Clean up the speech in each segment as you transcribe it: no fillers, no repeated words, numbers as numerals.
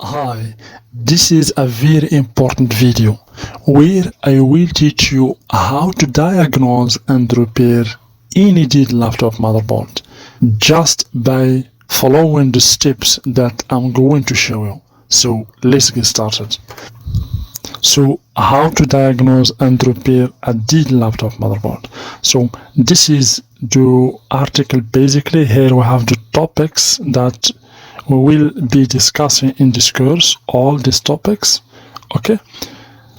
Hi, this is a very important video where I will teach you how to diagnose and repair any dead laptop motherboard just by following the steps that I'm going to show you. So let's get started. So how to diagnose and repair a dead laptop motherboard. So this is the article. Basically here we have the topics that we will be discussing in this course, all these topics. Okay,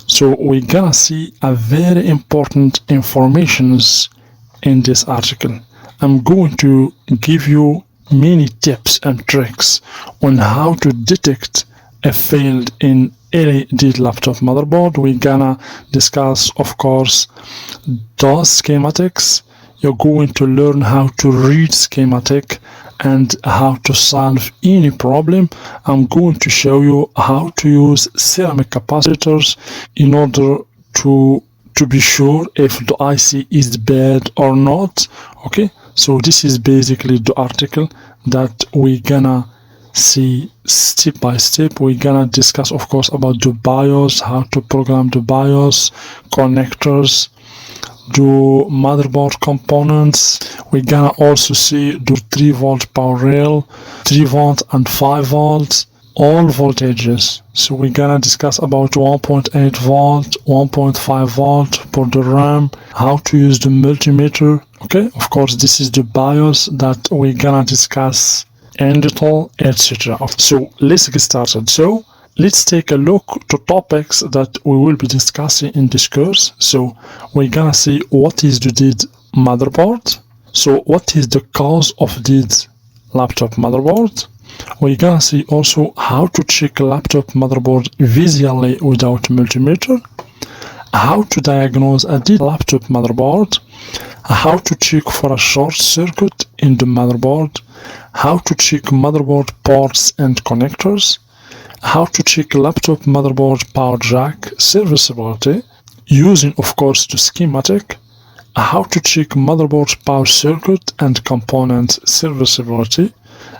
so we're gonna see a very important informations in this article. I'm going to give you many tips and tricks on how to detect a failed in any dead laptop motherboard. We're gonna discuss, of course, those schematics. You're going to learn how to read schematic and how to solve any problem. I'm going to show you how to use ceramic capacitors in order to be sure if the IC is bad or not. Okay, so this is basically the article that we're gonna see step by step. We're gonna discuss, of course, about the BIOS, how to program the BIOS, connectors, the motherboard components. We're gonna also see the 3-volt power rail, 3 volt and 5 volts, all voltages. So we're gonna discuss about 1.8 volt, 1.5 volt for the RAM, how to use the multimeter. Okay, of course this is the BIOS that we're gonna discuss in detail, etc. So let's get started. So let's take a look to topics that we will be discussing in this course. So we're gonna see what is the dead motherboard. So what is the cause of dead laptop motherboard. We're gonna see also how to check laptop motherboard visually without multimeter, how to diagnose a dead laptop motherboard, how to check for a short circuit in the motherboard, how to check motherboard ports and connectors, how to check laptop motherboard power jack serviceability using, of course, the schematic, how to check motherboard power circuit and component serviceability,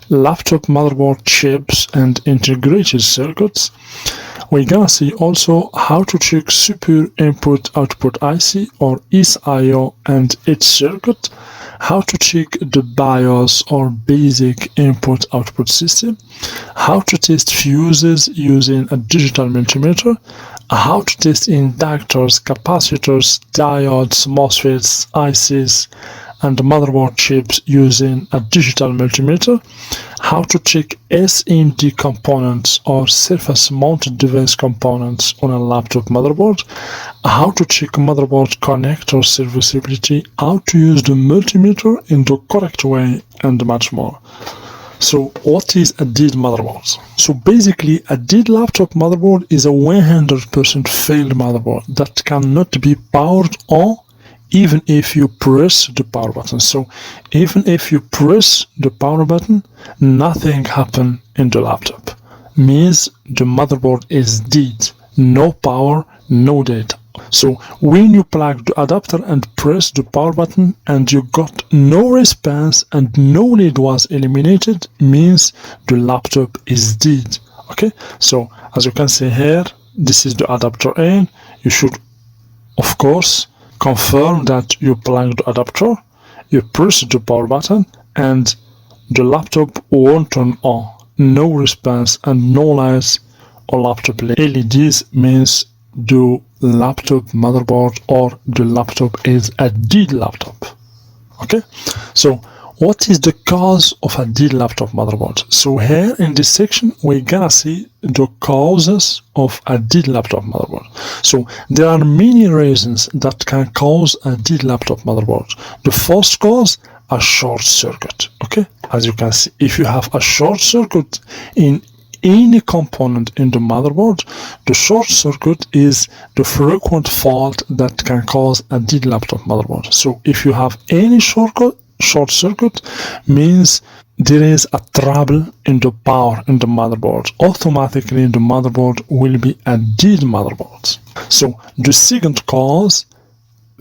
laptop motherboard chips and integrated circuits. We're gonna see also how to check super input output IC or SIO and its circuit, how to check the BIOS or basic input output system, how to test fuses using a digital multimeter, how to test inductors, capacitors, diodes, MOSFETs, ICs, and motherboard chips using a digital multimeter, how to check SMD components or surface mounted device components on a laptop motherboard, how to check motherboard connector serviceability, how to use the multimeter in the correct way, and much more. So what is a dead motherboard? So basically a dead laptop motherboard is a 100% failed motherboard that cannot be powered on even if you press the power button. So even if you press the power button, nothing happens in the laptop. Means the motherboard is dead. No power, no data. So when you plug the adapter and press the power button and you got no response and no lead was eliminated, means the laptop is dead. Okay, so as you can see here, this is the adapter in. You should, of course, confirm that you plug the adapter, you press the power button, and the laptop won't turn on. No response and no lights or laptop LEDs means the laptop motherboard or the laptop is a dead laptop. Okay, so what is the cause of a dead laptop motherboard? So here in this section we're gonna see the causes of a dead laptop motherboard. So there are many reasons that can cause a dead laptop motherboard. The first cause, a short circuit. Okay, as you can see, if you have a short circuit in any component in the motherboard, the short circuit is the frequent fault that can cause a dead laptop motherboard. So if you have any short circuit, means there is a trouble in the power in the motherboard. Automatically the motherboard will be a dead motherboard. So the second cause,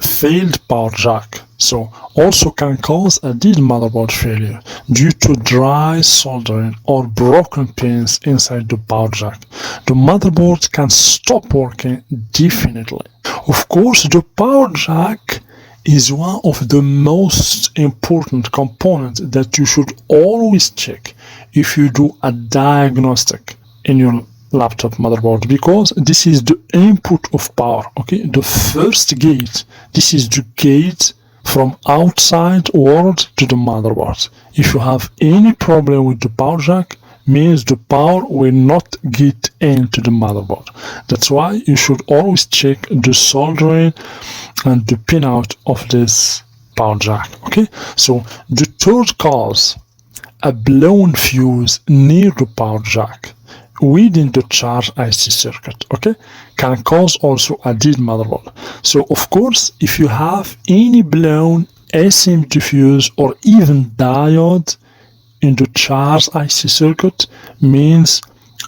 failed power jack, so also can cause a dead motherboard failure due to dry soldering or broken pins inside the power jack. The motherboard can stop working definitely. Of course, the power jack is one of the most important components that you should always check if you do a diagnostic in your laptop motherboard, because this is the input of power. Okay, the first gate, this is the gate from outside world to the motherboard. If you have any problem with the power jack, means the power will not get into the motherboard. That's why you should always check the soldering and the pinout of this power jack. Okay, so the third cause, a blown fuse near the power jack within the charge IC circuit, okay, can cause also a dead motherboard. So of course, if you have any blown SMD fuse or even diode in the charge IC circuit, means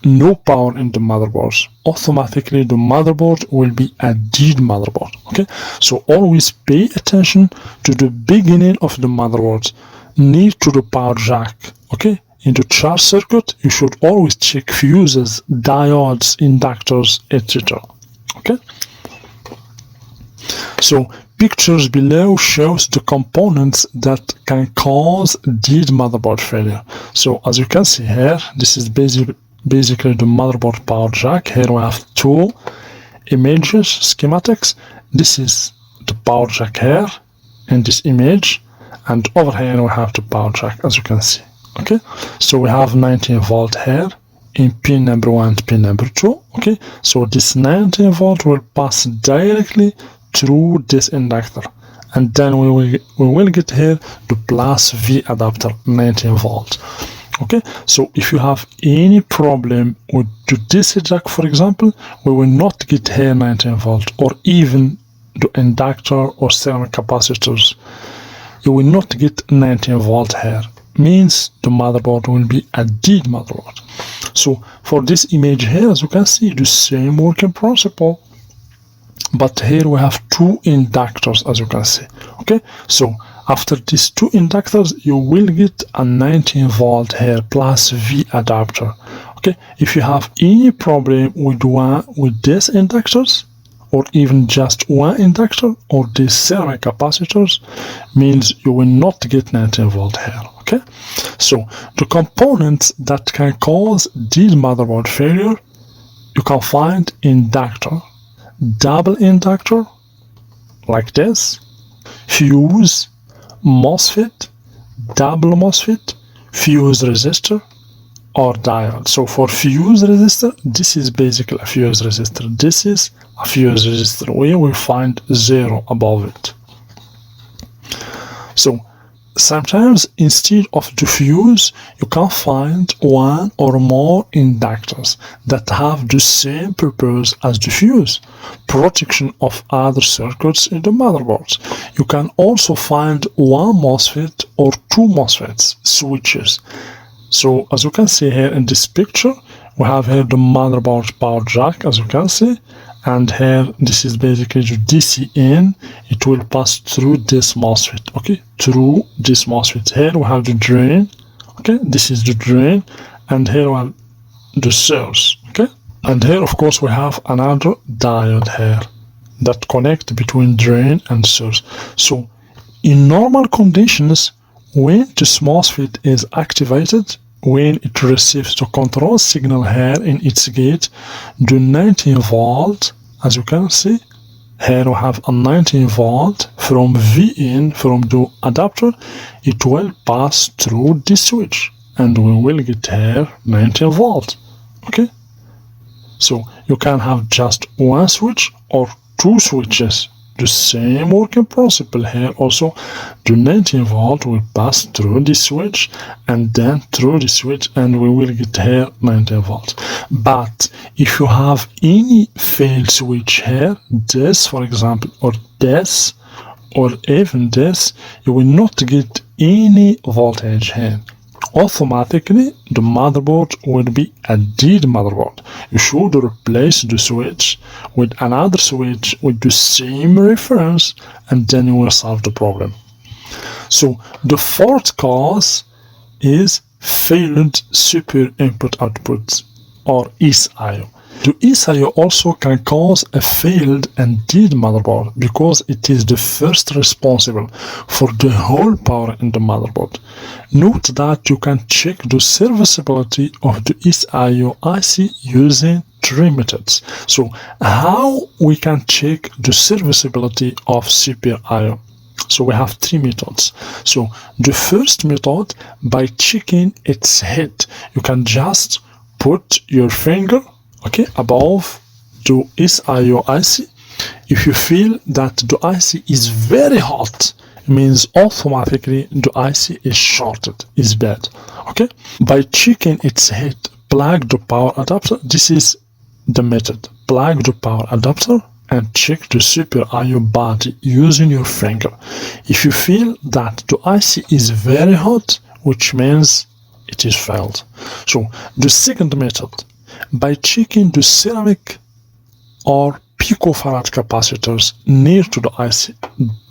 no power in the motherboard. Automatically the motherboard will be a dead motherboard. Okay, so always pay attention to the beginning of the motherboard near to the power jack. Okay, in the charge circuit you should always check fuses, diodes, inductors, etc. Okay, so pictures below shows the components that can cause dead motherboard failure. So as you can see here, this is basically the motherboard power jack. Here we have two images, schematics. This is the power jack here in this image, and over here we have the power jack, as you can see. Okay, so we have 19 volt here in pin number 1 and pin number 2. Okay, so this 19 volt will pass directly through this inductor, and then we will get here the plus V adapter 19 volt. Okay, so if you have any problem with the DC jack, for example, we will not get here 19 volt, or even the inductor or ceramic capacitors, you will not get 19 volt here. Means the motherboard will be a dead motherboard. So for this image here, as you can see, the same working principle, but here we have two inductors, as you can see. Okay, so after these two inductors you will get a 19 volt here plus V adapter. Okay, if you have any problem with these inductors, or even just one inductor or these ceramic capacitors, means you will not get 19 volt here. Okay, so the components that can cause dead motherboard failure, you can find inductor, double inductor like this, fuse, MOSFET, double MOSFET, fuse resistor, or diode. So for fuse resistor, this is basically a fuse resistor. This is a fuse resistor where we find 0 above it. So sometimes instead of the fuse, you can find one or more inductors that have the same purpose as the fuse, protection of other circuits in the motherboards. You can also find one MOSFET or two MOSFETs, switches. So as you can see here in this picture, we have here the motherboard power jack, as you can see, and here this is basically the DC in. It will pass through this MOSFET, okay, through this MOSFET. Here we have the drain, okay, this is the drain, and here we have the source, okay, and here of course we have another diode here that connect between drain and source. So in normal conditions, when this MOSFET is activated, when it receives the control signal here in its gate, the 19 volt, as you can see, here we have a 19 volt from V in, from the adapter, it will pass through this switch, and we will get here 19 volt, okay? So you can have just one switch or two switches. The same working principle here also. The 19 volt will pass through the switch and then through the switch, and we will get here 19 volt. But if you have any failed switch here, this for example, or this, or even this, you will not get any voltage here. automatically the motherboard will be a dead motherboard. You should replace the switch with another switch with the same reference, and then you will solve the problem. So the fourth cause is failed super input output, or SIO. The SIO also can cause a failed and dead motherboard because it is the first responsible for the whole power in the motherboard. Note that you can check the serviceability of the SIO IC using three methods. So how we can check the serviceability of Super IO? So we have three methods. So the first method, by checking its head, you can just put your finger above the SIO IC. If you feel that the IC is very hot, it means automatically the IC is shorted, is bad. By checking its head, plug the power adapter. This is the method. Plug the power adapter and check the Super IO body using your finger. If you feel that the IC is very hot, which means it is failed. So the second method, by checking the ceramic or picofarad capacitors near to the IC.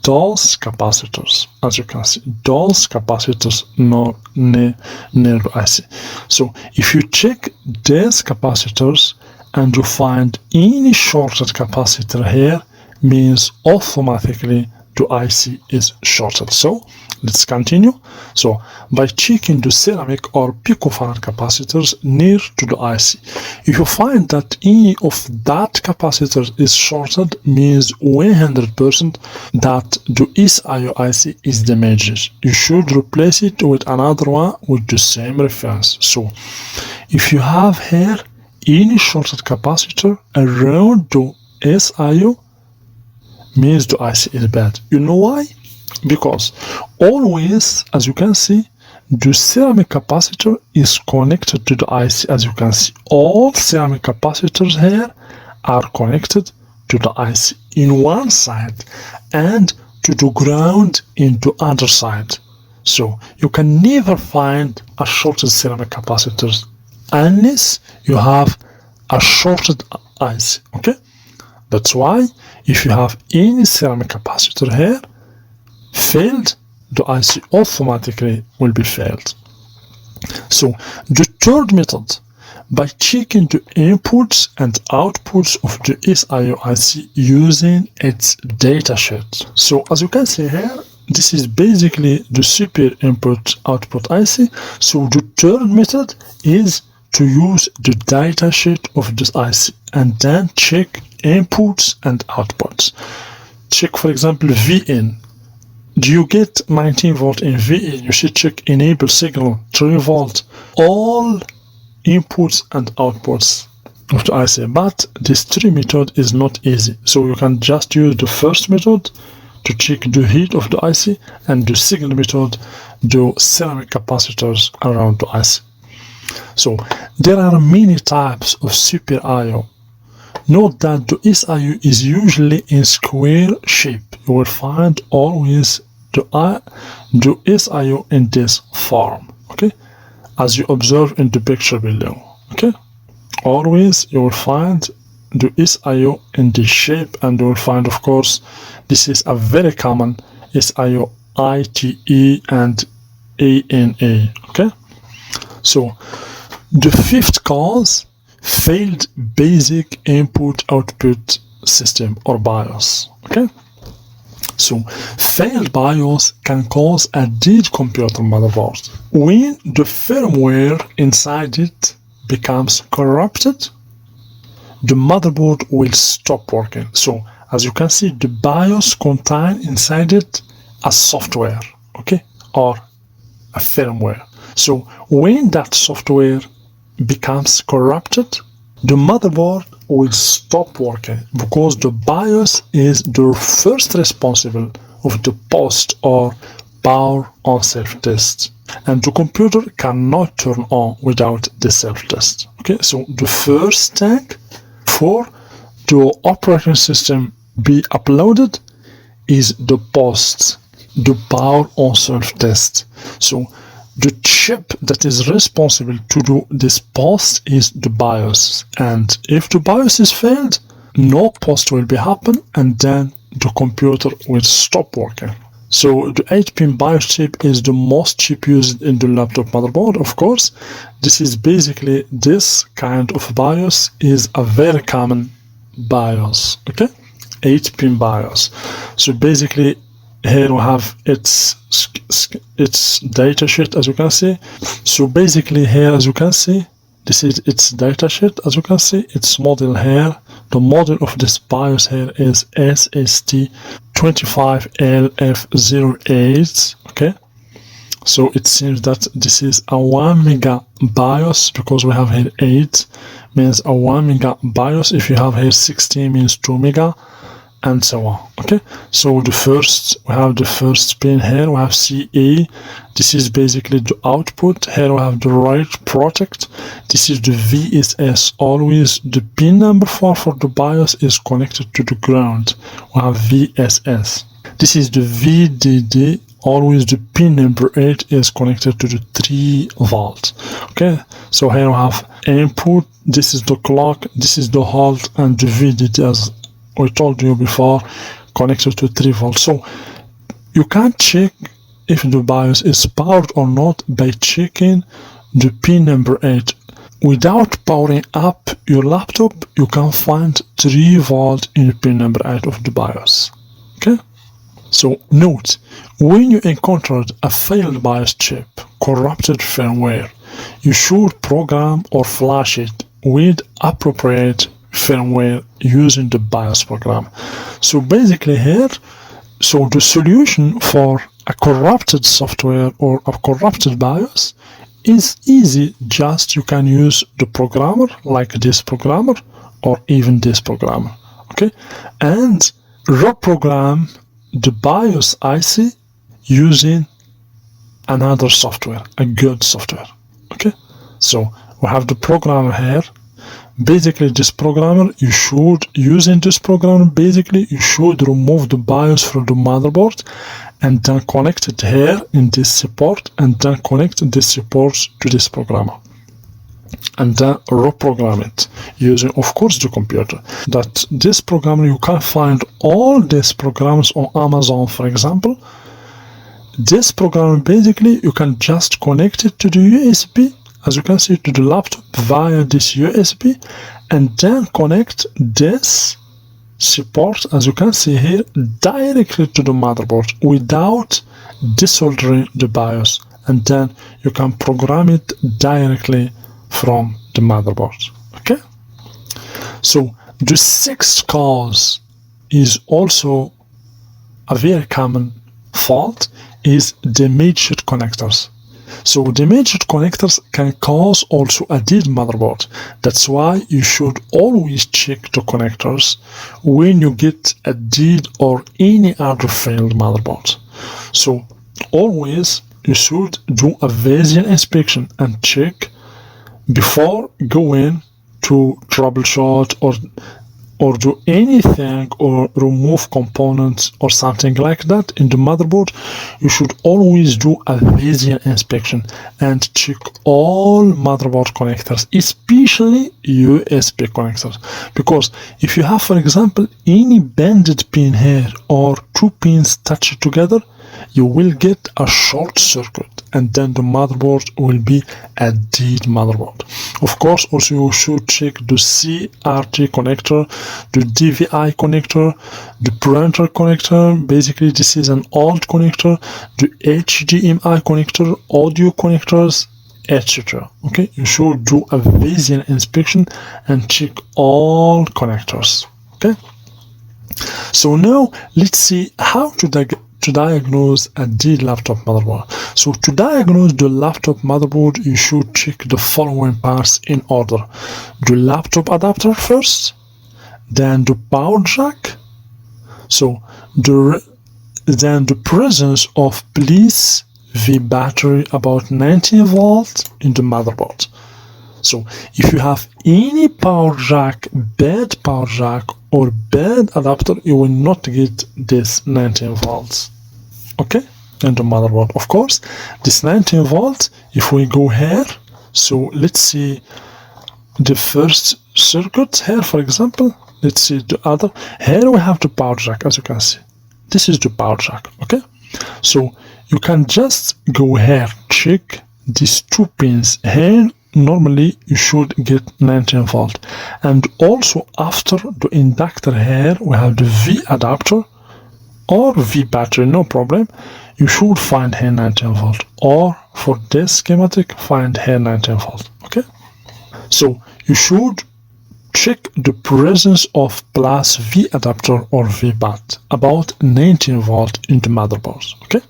Those capacitors, as you can see, those capacitors near the IC. So if you check these capacitors and you find any shorted capacitor here, means automatically the IC is shorted. So let's continue. So by checking the ceramic or picofarad capacitors near to the IC, if you find that any of that capacitor is shorted, means 100% that the SIO IC is damaged. You should replace it with another one with the same reference. So if you have here any shorted capacitor around the SIO, means the IC is bad. You know why? Because always, as you can see, the ceramic capacitor is connected to the IC. As you can see, all ceramic capacitors here are connected to the IC in one side and to the ground in the other side. So you can never find a shorted ceramic capacitor unless you have a shorted IC. That's why if you have any ceramic capacitor here failed, the IC automatically will be failed. So the third method, by checking the inputs and outputs of the SIO IC using its datasheet. So as you can see here, this is basically the super input output IC. So the third method is to use the datasheet of this IC and then check inputs and outputs. Check, for example, VIN. Do you get 19 volt in VIN? You should check enable signal 3 volt. All inputs and outputs of the IC. But this three method is not easy. So you can just use the first method to check the heat of the IC, and the second method, the ceramic capacitors around the IC. So there are many types of Super IO. Note that the SIO is usually in square shape. You will find always the SIO in this form, as you observe in the picture below. Always you will find the SIO in this shape, and you will find, of course, this is a very common SIO ITE and ANA. So the fifth cause, failed basic input-output system, or BIOS. So failed BIOS can cause a dead computer motherboard. When the firmware inside it becomes corrupted, the motherboard will stop working. So as you can see, the BIOS contains inside it a software, or a firmware. So when that software becomes corrupted, the motherboard will stop working, because the BIOS is the first responsible of the post or power on self-test, and the computer cannot turn on without the self-test. So the first thing for the operating system be uploaded is the post, the power on self-test. So the chip that is responsible to do this post is the BIOS, and if the BIOS is failed, no post will be happen, and then the computer will stop working. So the 8-pin BIOS chip is the most chip used in the laptop motherboard, of course. This is basically, this kind of BIOS is a very common BIOS, okay? 8-pin BIOS. So basically, here we have its datasheet, as you can see. So basically here, as you can see, this is its datasheet, as you can see, its model here. The model of this BIOS here is SST25LF08, okay? So it seems that this is a 1 mega BIOS, because we have here 8, means a 1 mega BIOS. If you have here 16, means 2 mega, and so on, okay? So we have the first pin here, we have CA. This is basically the output. Here we have the write protect. This is the VSS. Always the pin number 4 for the BIOS is connected to the ground. We have VSS. This is the VDD. Always the pin number 8 is connected to the 3 volt. Okay, so here we have input. This is the clock. This is the halt, and the VDD, as we told you before, connected to 3 volts. So you can check if the BIOS is powered or not by checking the pin number 8. Without powering up your laptop, you can find 3 volt in the pin number 8 of the BIOS. Okay? So note, when you encountered a failed BIOS chip, corrupted firmware, you should program or flash it with appropriate firmware using the BIOS program. So basically here, so the solution for a corrupted software or a corrupted BIOS is easy. Just you can use the programmer, like this programmer or even this programmer, okay, and reprogram the BIOS IC using another software, a good software, okay. So we have the programmer here. Basically, this programmer, you should, using this programmer, basically you should remove the BIOS from the motherboard and then connect it here in this support, and then connect this support to this programmer, and then reprogram it using, of course, the computer. That this programmer, you can find all these programs on Amazon, for example. This programmer, basically you can just connect it to the USB, as you can see, to the laptop via this USB, and then connect this support, as you can see here, directly to the motherboard without desoldering the BIOS, and then you can program it directly from the motherboard, okay? So the sixth cause is also a very common fault, is damaged connectors. So damaged connectors can cause also a dead motherboard. That's why you should always check the connectors when you get a dead or any other failed motherboard. So always you should do a visual inspection and check before going to troubleshoot or do anything or remove components or something like that in the motherboard. You should always do a visual inspection and check all motherboard connectors, especially USB connectors, because if you have, for example, any bended pin here or 2 pins touched together, you will get a short circuit, and then the motherboard will be a dead motherboard. Of course, also you should check the CRT connector, the DVI connector, the printer connector. Basically, this is an old connector, the HDMI connector, audio connectors, etc. Okay, you should do a visual inspection and check all connectors. Okay, so now let's see how to diagnose a dead laptop motherboard. So to diagnose the laptop motherboard, you should check the following parts in order: the laptop adapter first, then the power jack, so then the presence of please V battery about 19 volts in the motherboard. So if you have any power jack, bad power jack or bad adapter, you will not get this 19 volts. Okay, in the motherboard. Of course, this 19 volt, if we go here, so let's see the first circuit here, for example. Let's see the other. Here we have the power jack, as you can see. This is the power jack, okay? So you can just go here, check these two pins here. Normally you should get 19 volt. And also after the inductor here, we have the V adapter or V battery, no problem. You should find here 19 volt. Or for this schematic, find here 19 volt, okay? So you should check the presence of plus V adapter or V bat about 19 volt in the motherboard, okay?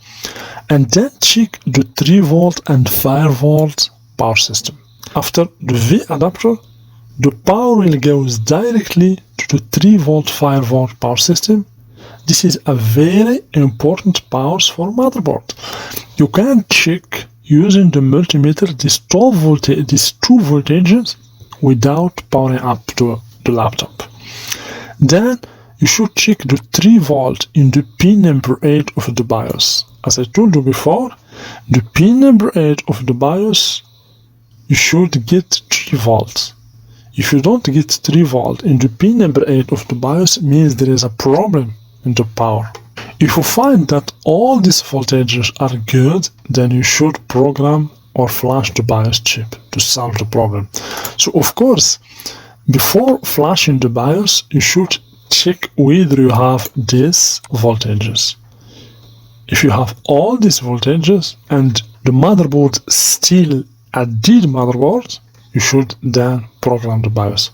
And then check the 3 volt and 5 volt power system. After the V adapter, the power will go directly to the 3 volt 5 volt power system. This is a very important power for motherboard. You can check using the multimeter these two voltages without powering up to the laptop. Then you should check the 3 volt in the pin number 8 of the BIOS. As I told you before, the pin number 8 of the BIOS, you should get 3 volts. If you don't get 3 volt in the pin number 8 of the BIOS, means there is a problem in the power. If you find that all these voltages are good, then you should program or flash the BIOS chip to solve the problem. So of course, before flashing the BIOS, you should check whether you have these voltages. If you have all these voltages and the motherboard still a dead motherboard, you should then program the BIOS.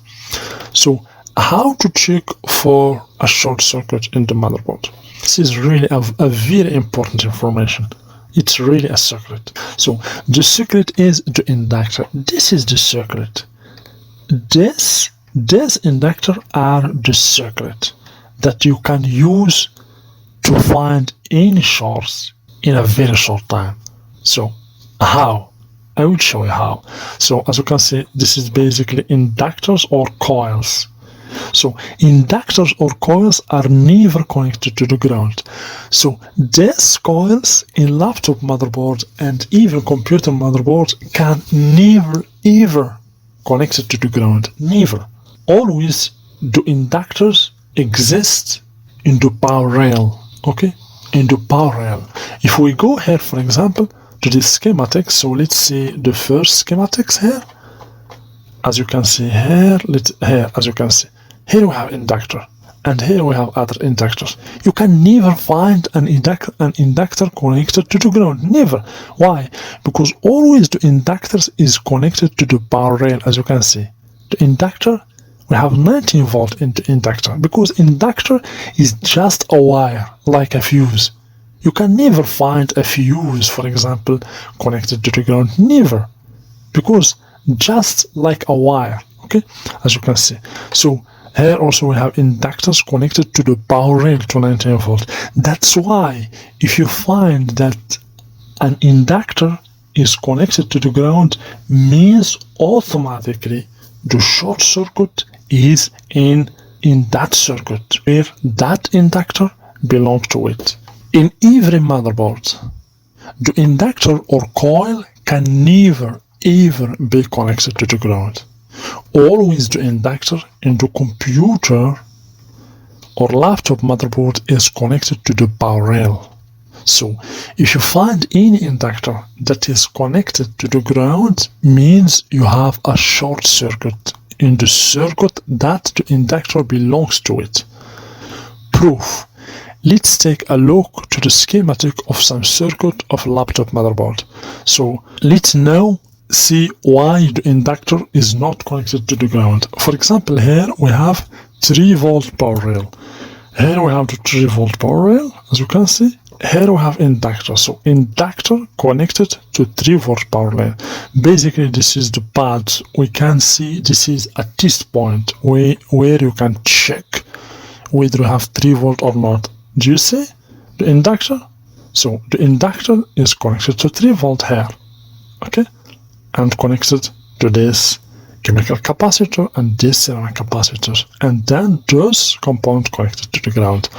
So how to check for a short circuit in the motherboard? This is really a very important information. It's really a secret. So the secret is the inductor. This is the secret. This inductor are the secret that you can use to find any shorts in a very short time. So how? I will show you how. So as you can see, this is basically inductors or coils. So inductors or coils are never connected to the ground. So these coils in laptop motherboard and even computer motherboard can never ever connect it to the ground. Never. Always the inductors exist in the power rail. Okay? In the power rail. If we go here, for example, to this schematic, so let's see the first schematics here. As you can see here, as you can see, here we have inductor, and here we have other inductors. You can never find an inductor connected to the ground. Never. Why? Because always the inductors is connected to the power rail, as you can see. The inductor, we have 19 volt in the inductor, because inductor is just a wire, like a fuse. You can never find a fuse, for example, connected to the ground. Never. Because just like a wire, okay, as you can see. So here also we have inductors connected to the power rail to 19 volt. That's why if you find that an inductor is connected to the ground, means automatically the short circuit is in that circuit where that inductor belongs to it. In every motherboard, the inductor or coil can never ever be connected to the ground. Always the inductor in the computer or laptop motherboard is connected to the power rail. So if you find any inductor that is connected to the ground, means you have a short circuit in the circuit that the inductor belongs to it. Proof. Let's take a look to the schematic of some circuit of laptop motherboard. So let's now see why the inductor is not connected to the ground. For example, here we have 3 volt power rail. Here we have the 3 volt power rail, as you can see. Here we have inductor. So inductor connected to 3 volt power rail. Basically, this is the pad. We can see this is a test point where you can check whether you have 3 volt or not. Do you see the inductor? So the inductor is connected to 3 volt here. Okay? And connected to this chemical capacitor and this ceramic capacitor, and then those components connected to the ground.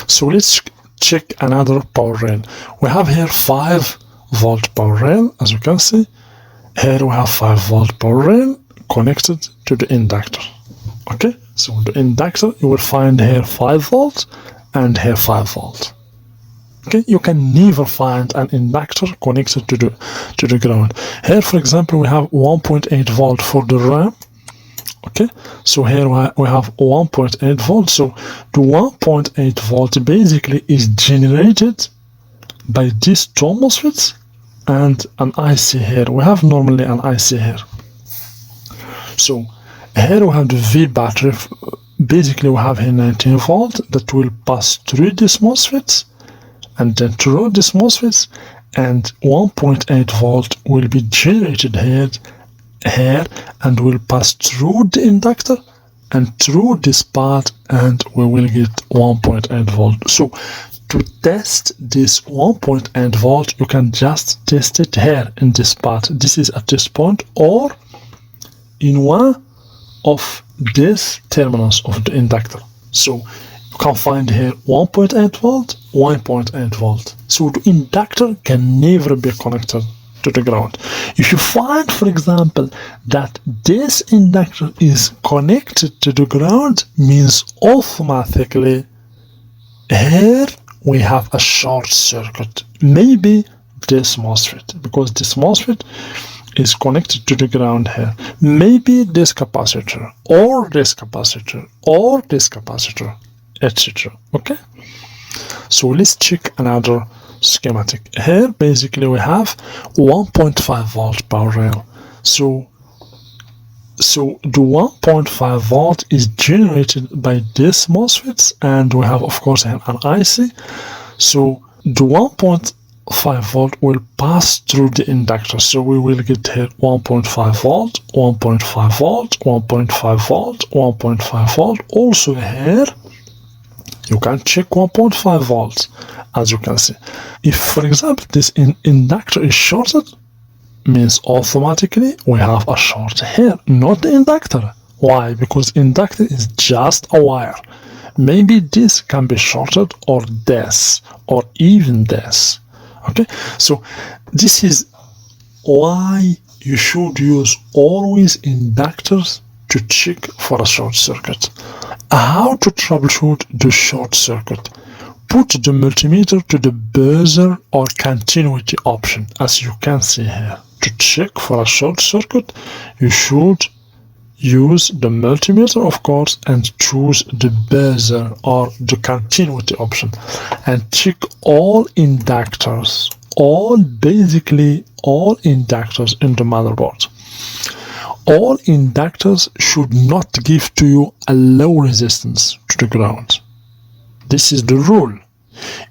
So let's check another power rail. We have here 5-volt power rail, as you can see. Here we have 5-volt power rail connected to the inductor. Okay, so the inductor, you will find here 5 volts and here 5 volts. Okay, you can never find an inductor connected to the ground. Here, for example, we have 1.8 volt for the RAM. Okay, so here we have 1.8 volt. So the 1.8 volt basically is generated by these two MOSFETs and an IC here. We have normally an IC here. So here we have the V battery. Basically, we have here 19 volt that will pass through these MOSFETs and then through these MOSFETs, and 1.8 volt will be generated here and will pass through the inductor and through this part, and we will get 1.8 volt. So to test this 1.8 volt, you can just test it here in this part. This is at this point, or in one of these terminals of the inductor. So you can find here 1.8 volt, 1.8 volt. So the inductor can never be connected to the ground. If you find, for example, that this inductor is connected to the ground, means automatically here we have a short circuit. Maybe this MOSFET, because this MOSFET is connected to the ground here. Maybe this capacitor, or this capacitor, or this capacitor, etc. Okay, so let's check another schematic. Here basically we have 1.5 volt power rail. So the 1.5 volt is generated by this MOSFETs, and we have of course an IC. So the 1.5 volt will pass through the inductor. So we will get here 1.5 volt, 1.5 volt, 1.5 volt, 1.5 volt. Also here you can check 1.5 volts, as you can see. If, for example, this inductor is shorted, means automatically we have a short here, not the inductor. Why? Because inductor is just a wire. Maybe this can be shorted, or this, or even this. Okay, so this is why you should use always inductors to check for a short circuit. How to troubleshoot the short circuit? Put the multimeter to the buzzer or continuity option, as you can see here. To check for a short circuit, you should use the multimeter, of course, and choose the buzzer or the continuity option, and check all inductors, basically all inductors in the motherboard. All inductors should not give to you a low resistance to the ground. This is the rule.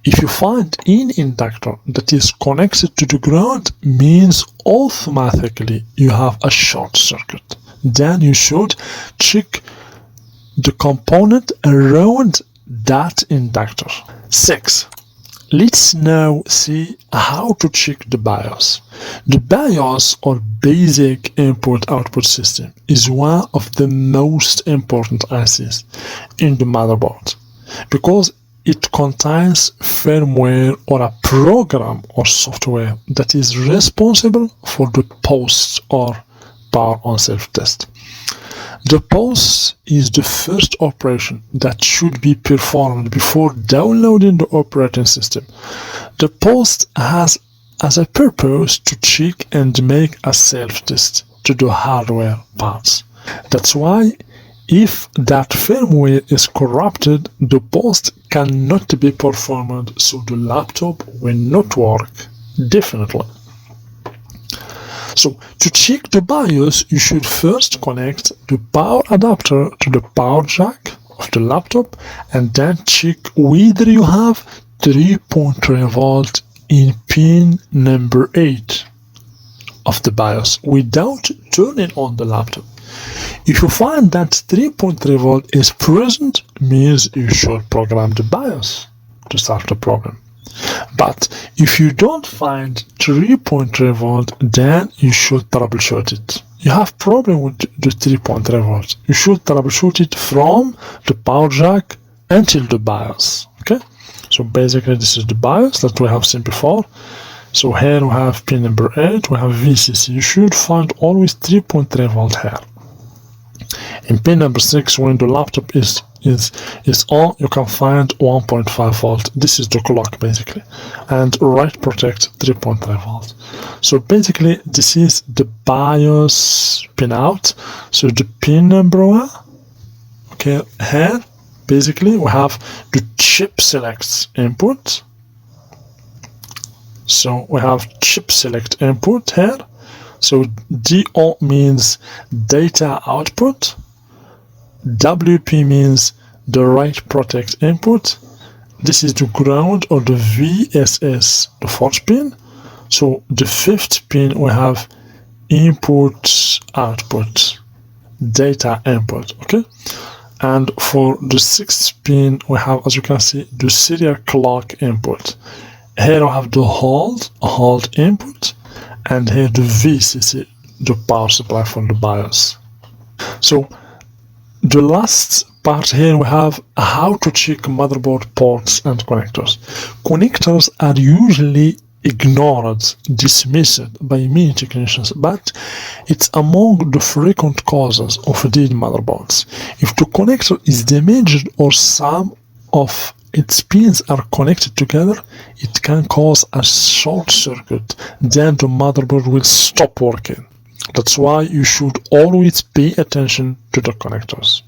If you find an inductor that is connected to the ground, means automatically you have a short circuit. Then you should check the component around that inductor. 6. Let's now see how to check the BIOS. The BIOS, or basic input-output system, is one of the most important ICs in the motherboard, because it contains firmware or a program or software that is responsible for the post or power on self-test. The post is the first operation that should be performed before downloading the operating system. The post has as a purpose to check and make a self-test to the hardware parts. That's why if that firmware is corrupted, the post cannot be performed, so the laptop will not work, definitely. So to check the BIOS, you should first connect the power adapter to the power jack of the laptop, and then check whether you have 3.3 volt in pin number 8 of the BIOS without turning on the laptop. If you find that 3.3 volt is present, means you should program the BIOS to start the problem. But if you don't find 3.3 volt, then you should troubleshoot it. You have problem with the 3.3 volt. You should troubleshoot it from the power jack until the BIOS. Okay, So basically this is the BIOS that we have seen before. So here we have pin number 8, we have VCC. You should find always 3.3 volt here. In pin number 6, when the laptop is on, you can find 1.5 volt. This is the clock basically. And write protect 3.3 volt. So basically this is the BIOS pinout. So the pin number 1, okay, here basically we have the chip selects input. So we have chip select input here. So DO means data output. WP means the write protect input. This is the ground or the VSS, the fourth pin. So the fifth pin we have input output, data input, okay? And for the sixth pin we have, as you can see, the serial clock input. Here we have the hold input, and here the VCC, the power supply for the BIOS. So the last part here we have how to check motherboard ports and connectors. Connectors are usually ignored, dismissed by many technicians, but it's among the frequent causes of dead motherboards. If the connector is damaged or some of its pins are connected together, it can cause a short circuit. Then the motherboard will stop working. That's why you should always pay attention to the connectors.